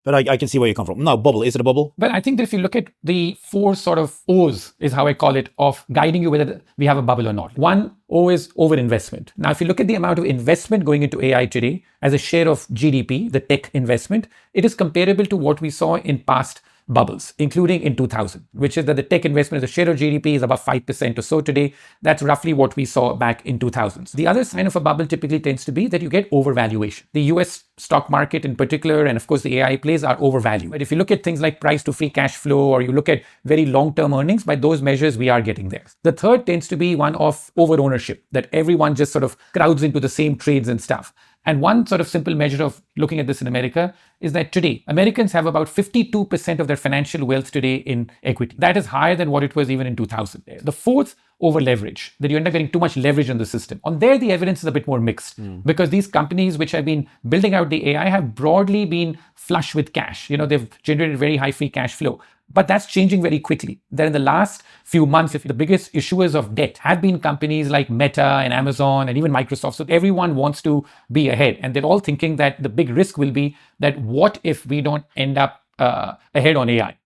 But I can see where you come from. No, bubble. Is it a bubble? But I think that if you look at the 4 sort of O's, is how I call it, of guiding you whether we have a bubble or not. 1 O is overinvestment. Now, if you look at the amount of investment going into AI today as a share of GDP, the tech investment, it is comparable to what we saw in past bubbles, including in 2000, which is that the tech investment as a share of GDP is about 5% or so today. That's roughly what we saw back in 2000s. The other sign of a bubble typically tends to be that you get overvaluation. The US stock market in particular, and of course the AI plays, are overvalued. But if you look at things like price to free cash flow, or you look at very long-term earnings, by those measures, we are getting there. The third tends to be one of over-ownership, that everyone just sort of crowds into the same trades and stuff. And one sort of simple measure of looking at this in America is that today, Americans have about 52% of their financial wealth today in equity. That is higher than what it was even in 2000. The fourth, over leverage, that you end up getting too much leverage on the system. On there, the evidence is a bit more mixed because these companies which have been building out the AI have broadly been flush with cash. They've generated very high free cash flow. But that's changing very quickly. That in the last few months, if the biggest issuers of debt have been companies like Meta and Amazon and even Microsoft. So everyone wants to be ahead. And they're all thinking that the big risk will be that what if we don't end up ahead on AI?